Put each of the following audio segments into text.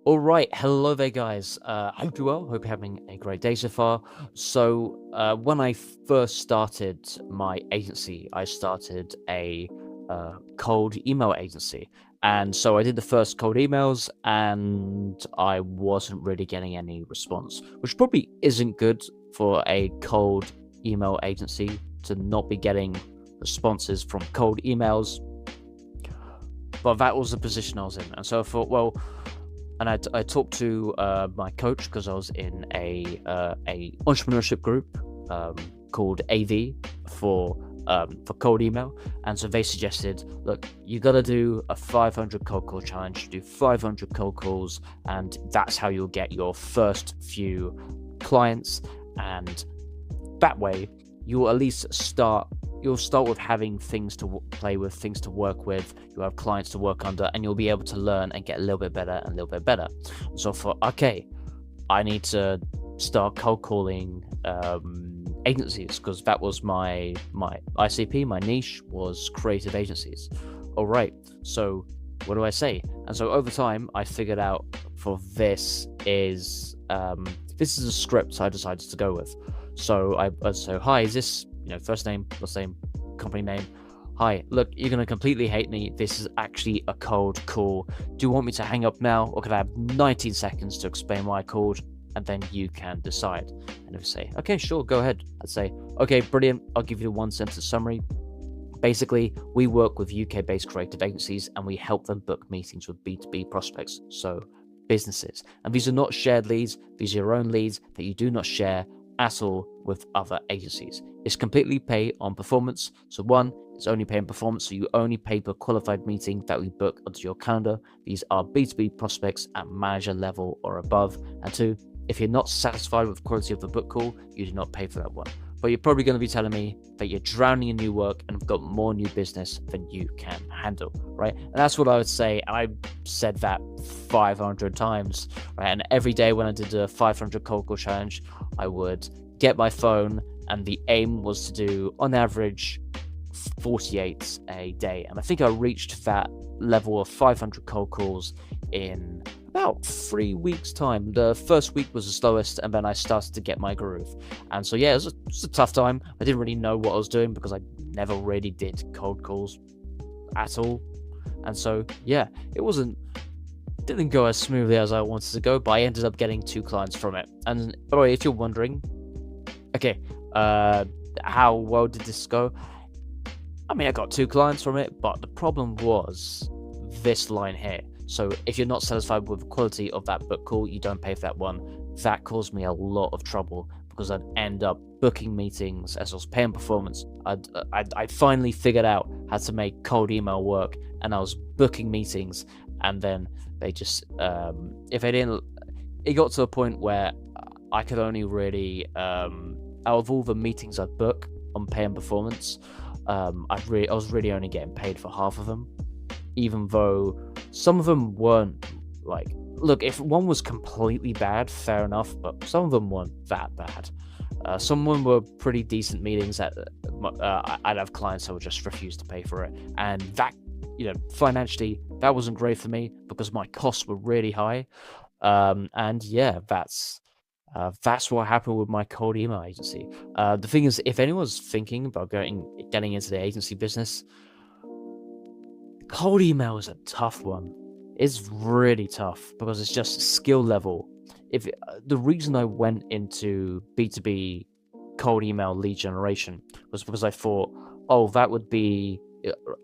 All right, hello there, guys. Hope you're well. Hope you're having a great day so far. When I first started my agency, I started a cold email agency, and so I did the first cold emails, and I wasn't really getting any response, which probably isn't good for a cold email agency to not be getting responses from cold emails. But that was the position I was in, and so I thought, well. And I talked to my coach because I was in a entrepreneurship group called AV for cold email, and so they suggested, look, you got to do a 500 cold call challenge, do 500 cold calls, and that's how you'll get your first few clients, and that way you'll at least start. You'll start with having things to play with, things to work with. You'll have clients to work under, and you'll be able to learn and get a little bit better and a little bit better. So okay, I need to start cold calling agencies because that was my ICP, my niche was creative agencies. All right, so what do I say? And so over time, I figured out for this is a script I decided to go with. So hi, is this first name, last name, company name? Hi, look, you're going to completely hate me. This is actually a cold call. Do you want me to hang up now, or could I have 19 seconds to explain why I called? And then you can decide. And if you say, okay, sure, go ahead. I'd say, okay, brilliant. I'll give you a one-sentence summary. Basically, we work with UK-based creative agencies, and we help them book meetings with B2B prospects, so businesses. And these are not shared leads. These are your own leads that you do not share at all with other agencies. It's completely pay on performance. So one, it's only pay on performance, so you only pay per qualified meeting that we book onto your calendar. These are B2B prospects at manager level or above. And two, if you're not satisfied with the quality of the book call, you do not pay for that one. But you're probably going to be telling me that you're drowning in new work and have got more new business than you can handle, right? And that's what I would say. And I said that 500 times, right? And every day when I did a 500 cold call challenge, I would get my phone, and the aim was to do, on average, 48 a day. And I think I reached that level of 500 cold calls in about 3 weeks' time. The first week was the slowest, and then I started to get my groove. And so, yeah, it was a tough time. I didn't really know what I was doing because I never really did cold calls at all. And so, yeah, didn't go as smoothly as I wanted to go, but I ended up getting 2 clients from it. And by the way, if you're wondering, okay, how well did this go? I mean, I got 2 clients from it, but the problem was this line here. So if you're not satisfied with the quality of that book call, you don't pay for that one. That caused me a lot of trouble because I'd end up booking meetings as I was paying performance. I finally figured out how to make cold email work, and I was booking meetings, and then they just, if they didn't, it got to a point where I could only really, out of all the meetings I'd book on pay and performance, I was really only getting paid for half of them, even though some of them weren't like, look, if one was completely bad, fair enough, but some of them weren't that bad. Some of them were pretty decent meetings that I'd have clients that would just refuse to pay for it, and that, financially, that wasn't great for me because my costs were really high. And yeah, that's what happened with my cold email agency. The thing is, if anyone's thinking about getting into the agency business, cold email is a tough one. It's really tough because it's just skill level. If the reason I went into B2B cold email lead generation was because I thought, that would be.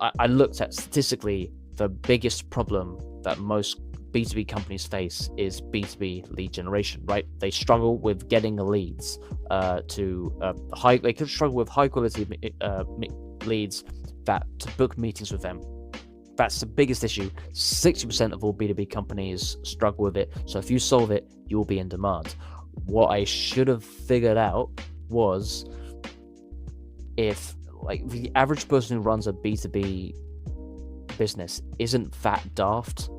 I looked at statistically the biggest problem that most B2B companies face is B2B lead generation, right? They struggle with getting leads they could struggle with high quality leads to book meetings with them. That's the biggest issue. 60% of all B2B companies struggle with it. So if you solve it, you'll be in demand. What I should have figured out was, if the average person who runs a B2B business isn't that daft,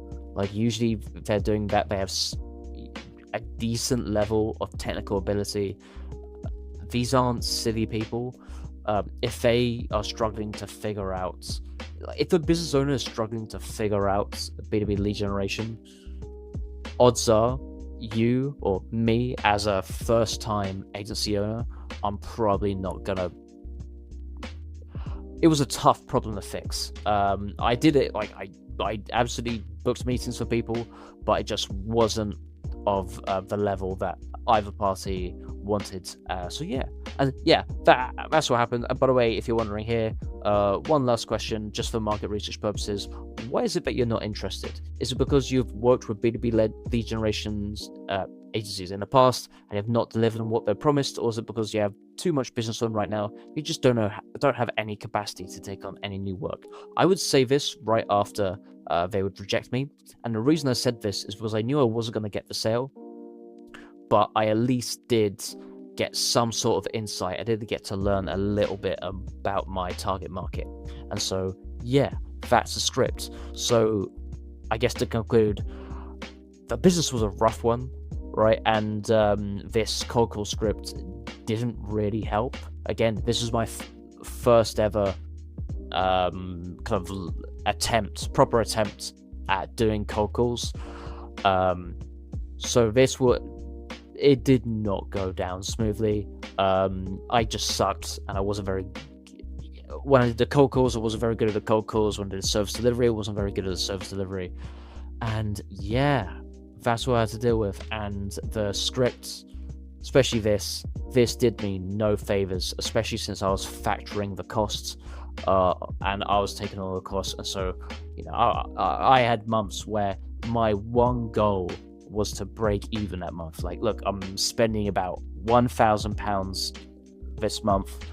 usually if they're doing that, they have a decent level of technical ability. These aren't silly people. If they are struggling to figure out, if the business owner is struggling to figure out B2B lead generation, odds are you or me as a first-time agency owner, I'm probably not gonna. It was a tough problem to fix. I did it, like I absolutely booked meetings for people, but it just wasn't of the level that either party wanted. So yeah, and yeah, that's what happened. And by the way, if you're wondering here, one last question, just for market research purposes: why is it that you're not interested? Is it because you've worked with B2B led lead generations agencies in the past and have not delivered on what they're promised, or is it because you have too much business on right now? You just don't have any capacity to take on any new work. I would say this right after they would reject me, and the reason I said this is because I knew I wasn't going to get the sale, but I at least did get some sort of insight. I did get to learn a little bit about my target market, and so yeah, that's the script. So I guess to conclude, the business was a rough one, right? And this cold call script didn't really help. Again, this was my first ever kind of proper attempt at doing cold calls. So it did not go down smoothly. I just sucked, and I wasn't very. When I did the cold calls, I wasn't very good at the cold calls. When I did service delivery, I wasn't very good at the service delivery. And yeah, that's what I had to deal with. And the script, especially this did me no favors, especially since I was factoring the costs, and I was taking all the costs. And so, I had months where my one goal was to break even that month. Like, look, I'm spending about £1,000 this month.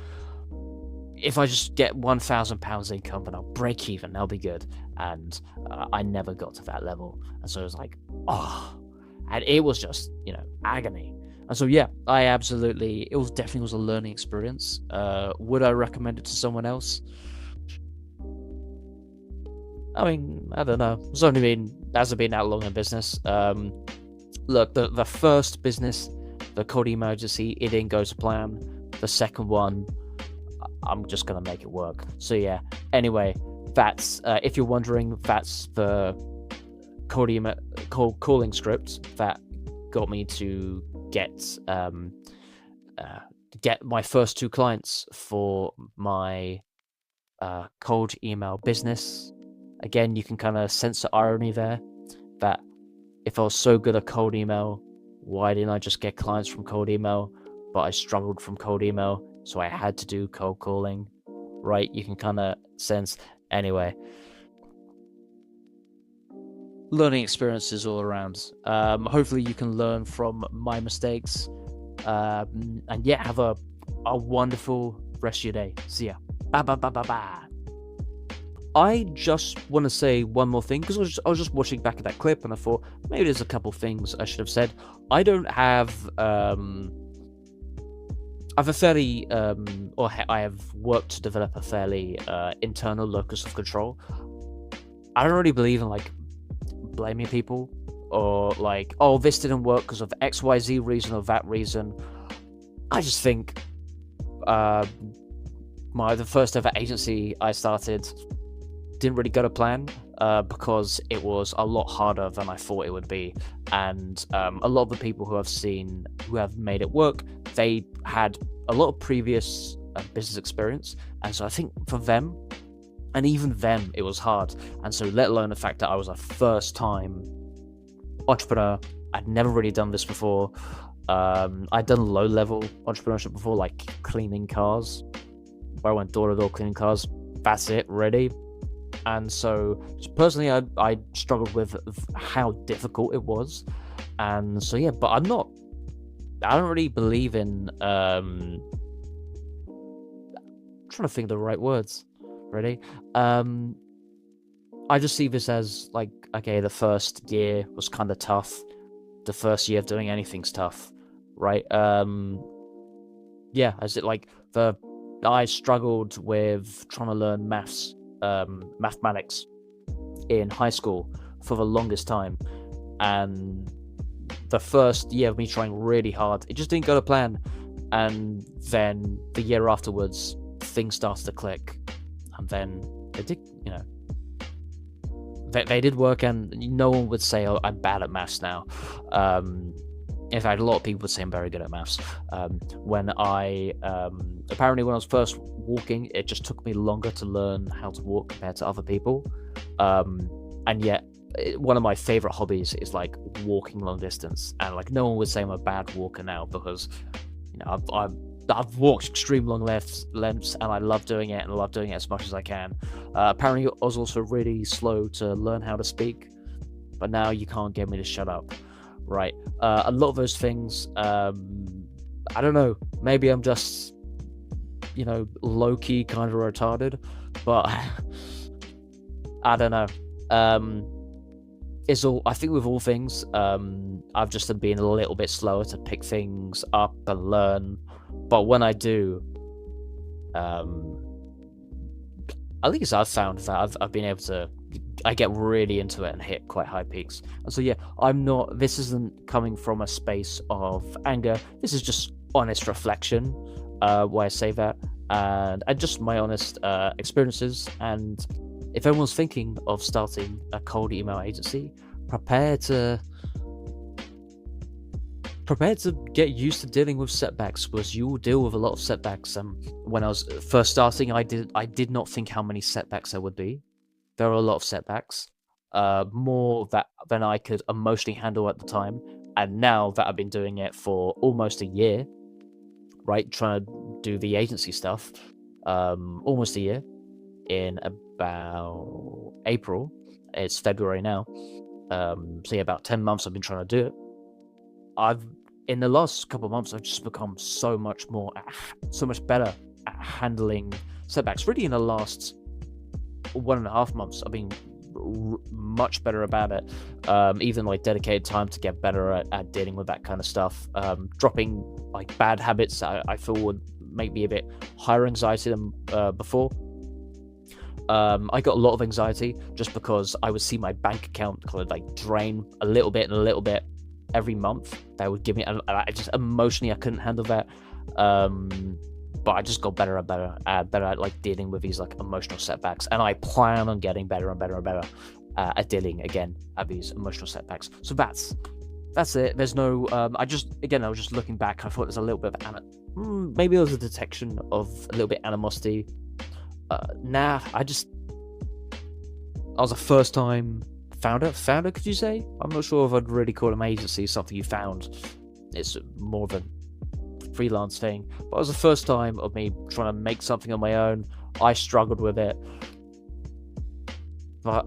If I just get £1,000 income, then I'll break even. That'll be good. And I never got to that level. And so it was like, and it was just, agony. And so, yeah, it definitely was a learning experience. Would I recommend it to someone else? I mean, I don't know. Hasn't been that long in business. Look, the first business, the cold email agency, it didn't go to plan. The second one, I'm just gonna make it work. So yeah. Anyway, that's if you're wondering, that's the cold calling script that got me to get my first 2 clients for my cold email business. Again, you can kind of sense the irony there, that if I was so good at cold email, why didn't I just get clients from cold email? But I struggled from cold email, so I had to do cold calling, right? You can kind of sense. Anyway, learning experiences all around. Hopefully you can learn from my mistakes. And yeah, have a wonderful rest of your day. See ya. Bye bye bye bye bye. I just want to say one more thing, because I was just watching back at that clip and I thought maybe there's a couple things I should have said. I don't have I have a fairly I have worked to develop a fairly internal locus of control. I don't really believe in like blaming people or like, oh, this didn't work because of XYZ reason or that reason. I just think the first ever agency I started didn't really go to plan, because it was a lot harder than I thought it would be. And a lot of the people who have made it work, they had a lot of previous business experience. And so I think for them, and even them, it was hard. And so let alone the fact that I was a first time entrepreneur, I'd never really done this before. I'd done low level entrepreneurship before, like cleaning cars, where I went door to door cleaning cars. That's it, really. And so personally, I struggled with how difficult it was. And so yeah, but I don't really believe in I'm trying to think of the right words, really. I just see this as like, okay, the first year was kind of tough. The first year of doing anything's tough, right? Yeah, as it like I struggled with trying to learn mathematics in high school for the longest time, and the first year of me trying really hard, it just didn't go to plan. And then the year afterwards, things started to click, and then it did, they did work, and no one would say, oh, I'm bad at maths now. In fact, a lot of people would say I'm very good at maths. When I apparently when I was first walking, it just took me longer to learn how to walk compared to other people. And yet, one of my favorite hobbies is like walking long distance, and like no one would say I'm a bad walker now, because I've walked extreme long lengths, and I love doing it, and I love doing it as much as I can. Apparently, I was also really slow to learn how to speak, but now you can't get me to shut up. Right. A lot of those things, I don't know, maybe I'm just, low-key kind of retarded, but I don't know. I think with all things, I've just been a little bit slower to pick things up and learn, but when I do, at least I've found that I've been able to, I get really into it and hit quite high peaks. And so, yeah, this isn't coming from a space of anger. This is just honest reflection, why I say that, and just my honest experiences. And if anyone's thinking of starting a cold email agency, prepare to get used to dealing with setbacks, because you will deal with a lot of setbacks. When I was first starting, I did not think how many setbacks there would be. There are a lot of setbacks, more than I could emotionally handle at the time. And now that I've been doing it for almost a year, right, trying to do the agency stuff, almost a year, in about April. It's February now. So yeah, about 10 months I've been trying to do it. In the last couple of months, I've just become so much better at handling setbacks. Really, in the last 1.5 months, I've been much better about it. Even like dedicated time to get better at dealing with that kind of stuff. Dropping like bad habits that I feel would make me a bit higher anxiety than before. I got a lot of anxiety just because I would see my bank account kind of like drain a little bit every month. That would give me, I just emotionally I couldn't handle that. But I just got better at like dealing with these like emotional setbacks, and I plan on getting better and better at dealing again at these emotional setbacks. So that's it. There's no I was just looking back. I thought there's a little bit of maybe there was a detection of a little bit animosity. I was a first time founder, could you say? I'm not sure if I'd really call an agency something you found. It's more of a freelance thing, but it was the first time of me trying to make something on my own. I struggled with it, but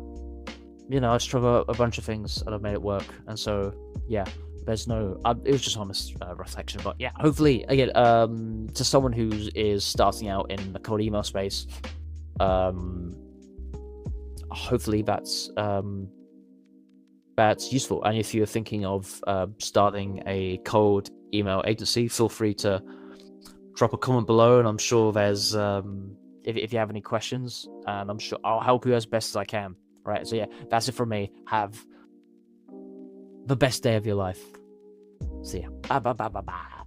I struggled a bunch of things and I've made it work. And so yeah, there's no it was just honest reflection. But yeah, hopefully again, to someone who is starting out in the cold email space, hopefully that's useful. And if you're thinking of starting a cold email agency, feel free to drop a comment below, and I'm sure there's if you have any questions, and I'm sure I'll help you as best as I can. Right, so yeah, that's it from me. Have the best day of your life. See ya. Bye.